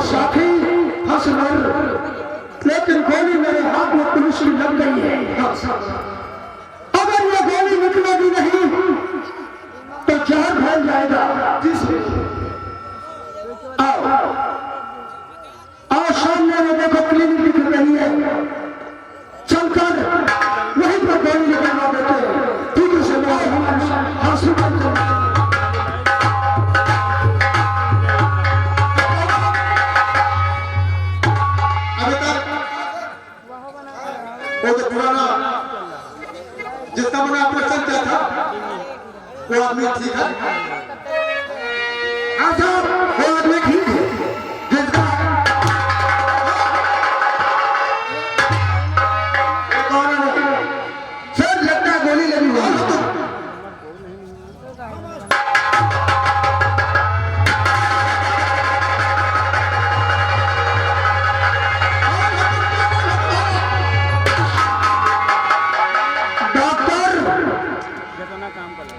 साथी फंस मर, लेकिन गोली मेरे हाथ में पुलिस की लग गई है। अगर ये गोली निकलेगी नहीं तो जहर फैल जाएगा। आओ सामने में देखो क्लिनिक दिख रही है, चलकर वहीं पर गोली निकलवा देते हैं। ठीक है से हॉस्पिटल वो तो पुराना जिसका मैंने ऑपरेशन किया था वो आदमी ठीक है। अच्छा वो आदमी ठीक है जिसका सर लगता है गोली लगी हुई है।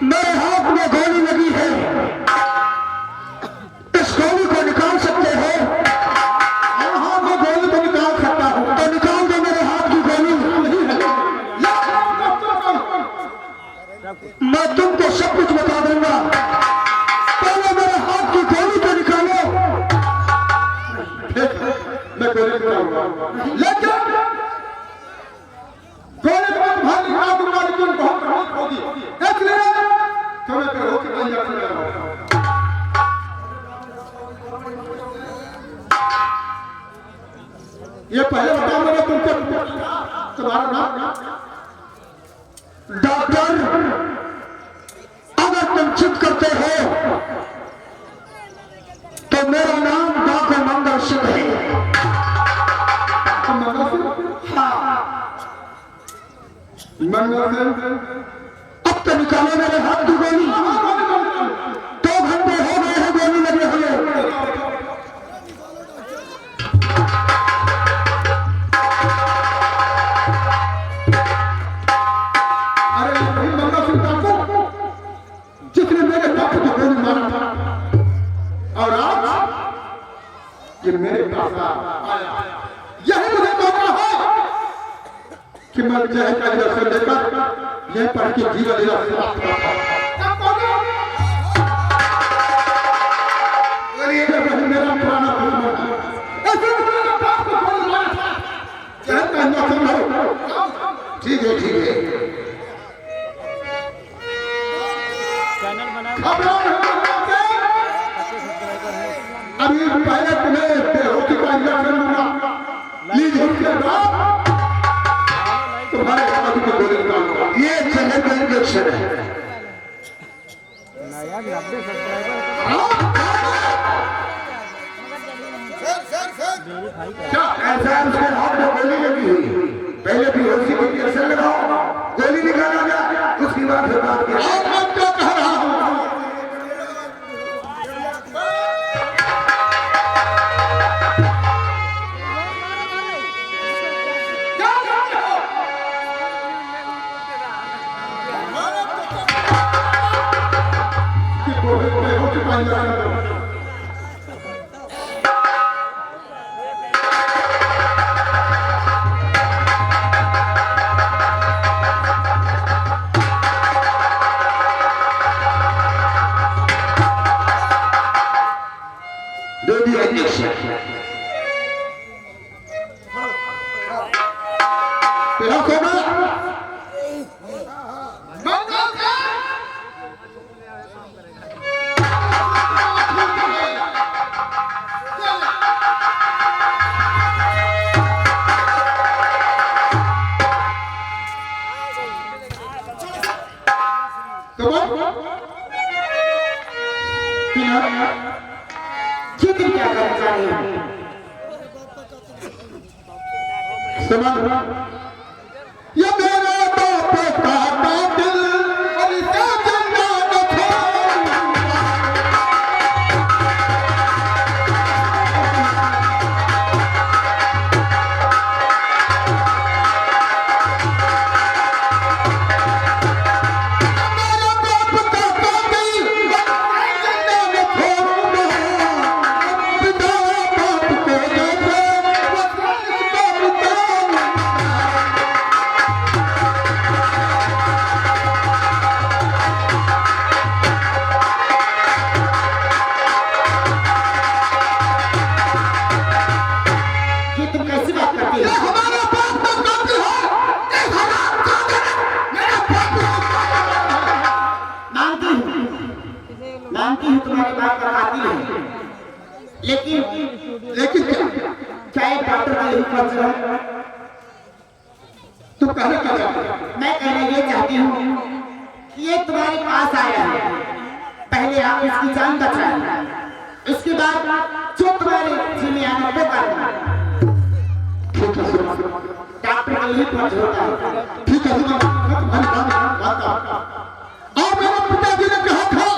मेरे हाथ में गोली लगी है, इस गोली को निकाल सकते हो? हाँ मैं गोली को निकाल सकता हूँ, तो निकाल दो मेरे हाथ की गोली। मैं तुमको सब कुछ बता दूंगा, पहले मेरे हाथ की गोली तो निकालो। मैं गोली निकालूंगा, लेकिन गोली के बाद भाग निकाल दूंगा, लेकिन बहुत बहुत होगी, इसलिए तुम्हें पे होकर नहीं रखूंगा। ये पहले बताओ मैंने तुमसे तुम्हारा नाम? डॉक्टर अगर तुम चुप करते हो तो मेरा नाम डॉक्टर मंगल सिंह है। मंगल सिंह? हाँ। मंगल सिंह अब तो निकालो मेरे हाथ की गोली। 2 घंटे हो गए हैं गोली लगे हुए। अरे वही मंगल सिंह डॉक्टर जिसने मेरे डॉक्टर को गोली मारा था, और आज ये मेरे पास आया। यही मुझे कहना है कि मैं चाहे का दर्शन लेकर यह पढ़ के जीवन लीला समाप्त करता हूं। मेरा पुराना दुश्मन है, ऐसे मेरे पास को गोली मारा था, चाहे कहना संभव। ठीक है ठीक है, चैनल बना अभी पहले तुम्हें बेहोशी का इंजेक्शन दूंगा, लीजिए उसके बाद तुम्हारे आदमी को गोली निकालूंगा। ये जहर का इंजेक्शन है। नया 90 सब्सक्राइबर क्या ऐसा उसके हाथ में गोली लगी हुई, पहले भी होशी को इंजेक्शन लगाओ, गोली निकाला गया, उसकी बाद फिर बात किया। और मैं क्या कह रहा हूँ? क्या करता है? ये मेरा बाप का दिल और इसे जिंदा न छोड़। मेरा बाप का दिल और इसे जिंदा न छोड़ूंगा। पिता बाप मेरे बाप का कातिल है, लेकिन क्या चाहे डॉक्टर का यही फर्ज है। तुम कहना क्या चाहते हो? मैं कहना ये चाहती हूँ कि ये तुम्हारे पास आया है, पहले आप इसकी जान बचाएं, इसके बाद जो तुम्हारे जिम्मे आना वो करना। डॉक्टर का यही फर्ज होता है। ठीक है मैं तुम्हारी बात और मेरे पिताजी ने कहा था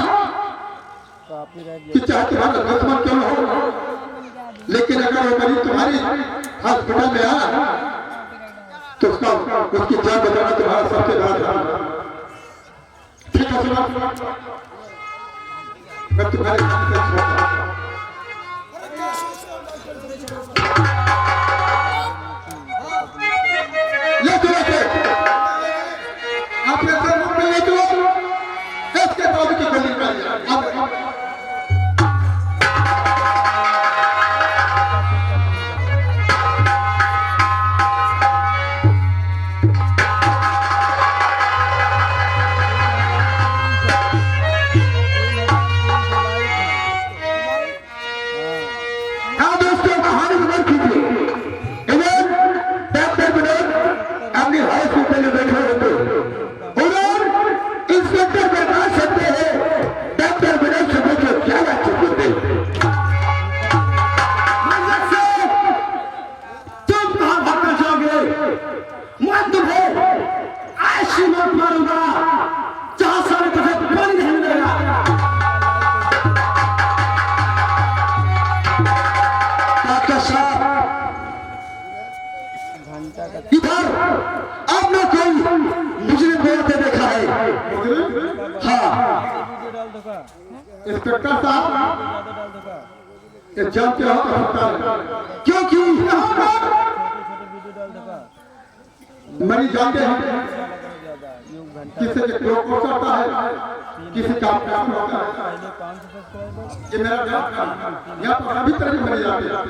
काफी रह कि चाहे तुम्हारा दुश्मन क्यों हो, लेकिन अगर वो मरीज तुम्हारी हॉस्पिटल में आया तो उसकी जान बचाना तुम्हारा सबसे बड़ा धर्म है। ठीक है सुनो, मैं तुम्हारे काम से सुनता हूं। ले चलो अपने सर में ले चलो, इसके बाद की गली कर इधर आपने कोई मुझे बोलते देखा है? हाँ इंस्पेक्टर साहब, ये जानते हो क्योंकि मरी जानते हैं किसी के क्रोध करता है, किसी का प्यार होता है। ये मेरा यहाँ पर अभी तरह मरी जाते हैं।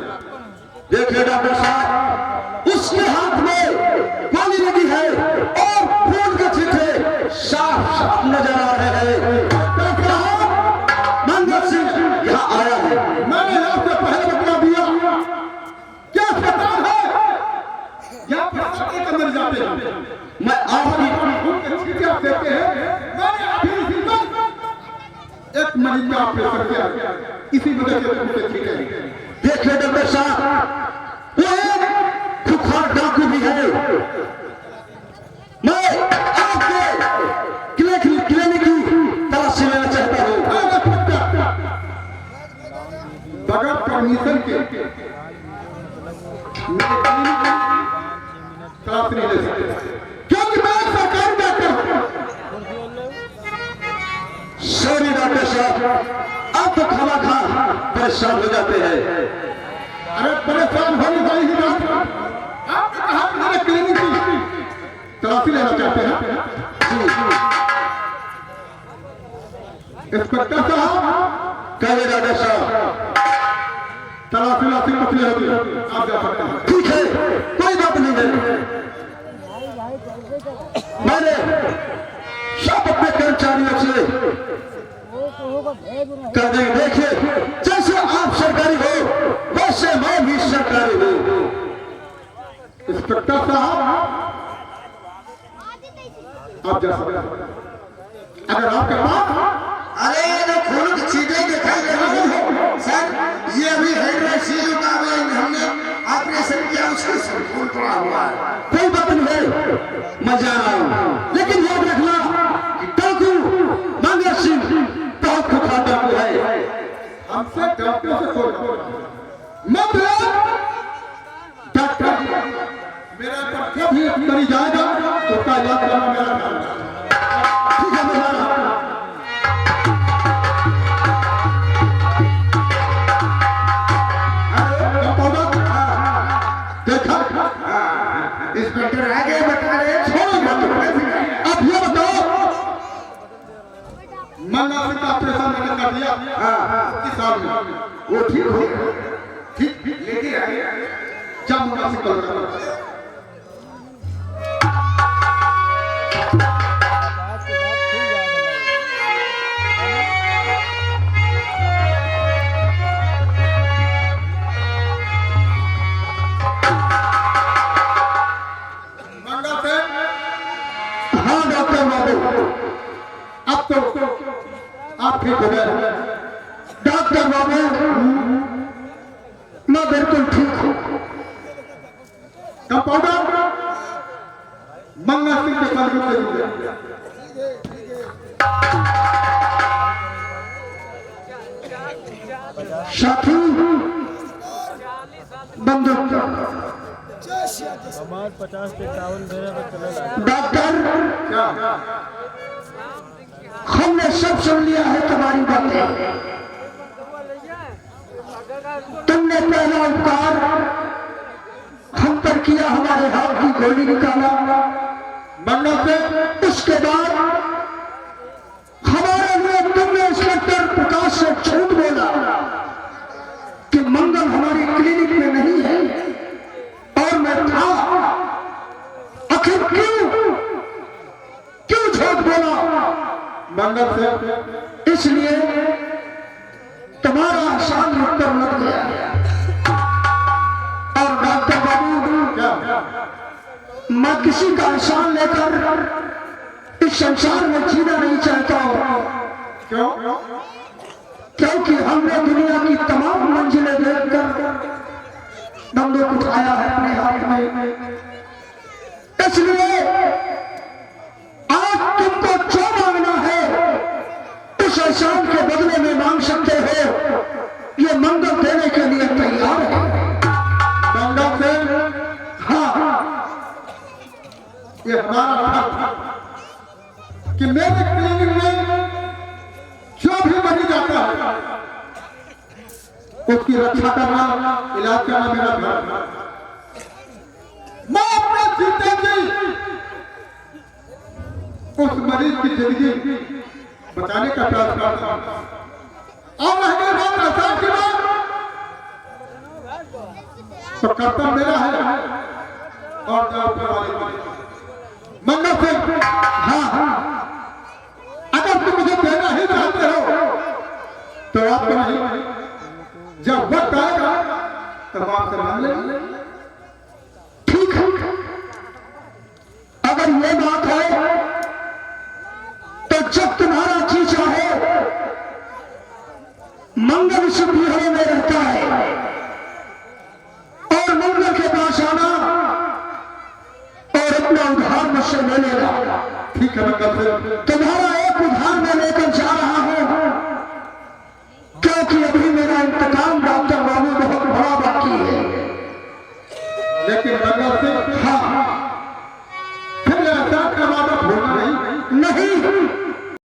देखिए डॉक्टर साहब, उसके हाथ में गोली लगी है और खून के छींटे साफ साफ नजर आ रहे हैं। मंगल सिंह यहाँ आया है, मैंने आपसे पहले बता दिया। क्या अस्पताल है यहाँ पर मर जाते हैं, मैं आपकी खून के छींटे आप देते हैं। मैंने अभी एक मरीज का ऑपरेशन किया, इसी वजह से खून के छींटे। देखिए डॉक्टर साहब, वो एक खुखार डाकू भी है। मैं आपके क्लिनिक की तलाशी लेना चाहता हूँ। बगैर परमिशन के तलाशी नहीं ले सकते, क्योंकि मैं सरकारी डॉक्टर हूँ। सॉरी डॉक्टर साहब, आप तो खाना खा परेशान हो जाते हैं। अरे परेशान होने वाली ही बात, आपने कहा मेरे क्लिनिक की तलाशी लेना चाहते हैं। इंस्पेक्टर साहब, कहे डॉक्टर साहब, तलाशी लाशी कुछ नहीं होती, आप जा सकते हैं। ठीक है, कोई बात नहीं है। मैंने सब अपने कर्मचारियों से कर देंगे। देखिए, जैसे आप सरकारी हो वैसे मैं भी सरकारी हूँ। इंस्पेक्टर साहब, आप जा सकते हैं अगर आपके पास। अरे ये तो खून की छींटे दिखाई दे रही है सर, ये अभी हाइड्रोसील का हमने ऑपरेशन किया, उसका खून पड़ा हुआ है। कोई बात नहीं है, मैं जा रहा हूँ, लेकिन याद रखना डाकू मंगल सिंह बहुत खुखार डाकू है। हमसे डॉक्टर से मतलब डॉक्टर मेरा कभी करी जाएगा तो उसका इलाज करना मेरा काम है। ठीक है, मैं जा रहा हूं। देखा इंस्पेक्टर आगे बता रहे, छोड़ो मत। अब ये बताओ, मंगल सिंह का ऑपरेशन मैंने कर दिया किस साल में? वो ठीक हो ठीक लेके आए, जब मंगल सिंह कल आप ठीक हो गए? डॉक्टर बाबू मैं बिल्कुल ठीक हूँ। कंपाउंडर मंगा सिंह के साथ में जुड़े। साथी बंदूक हमारे 50-51 मेरे पे चले डॉक्टर क्या हमने सब सुन लिया है तुम्हारी बातें। तुमने पहला उपकार हम पर किया, हमारे हाथ की गोली निकाला। मंगा से उसके बाद हमारे लिए तुमने इंस्पेक्टर प्रकाश से झूठ बोला कि मंगल हमारी क्लिनिक में नहीं है, और मैं था। आखिर क्यों झूठ बोला? मंगा से इसलिए तुम्हारा आसान मुझ पर लग गया। और डॉक्टर बाबू क्या मैं किसी का एहसान लेकर इस संसार में जीना नहीं चाहता हूं, क्यों क्योंकि हमने दुनिया की तमाम मंजिलें देखकर बंदूक उठाया है अपने हाथ में। इसलिए आज तुमको जो मांगना है उस एहसान के बदले में मांग सकते हो। ये मंगल देने के लिए तैयार है। मंगा से हाँ, ये हमारा हक है कि मेरे क्लिनिक में जो भी मरीज आता है उसकी रक्षा करना, इलाज करना मेरा धर्म है। मैं अपने जीते जी उस मरीज की जिंदगी बचाने का प्रयास करता हूं। और रहने बात एहसान की बात, तो कर्तव्य मेरा है और ऊपर वाले का। मंगा से हाँ, अगर तुम मुझे देना ही चाहते हो तो आपको नहीं, जब वक्त आएगा तब आपसे मांग लेंगे। ठीक है। अगर ये बात है तो जब तुम्हारा जी चाहे मंगल इस बिहार में रहता है, और मंगल के पास आना और अपना उधार मुझसे ले लेना। ठीक है मंगल से तुम्हारा एक उधार मैं लेकर जा रहा हूं, क्योंकि अभी मेरा इंतकाम डॉक्टर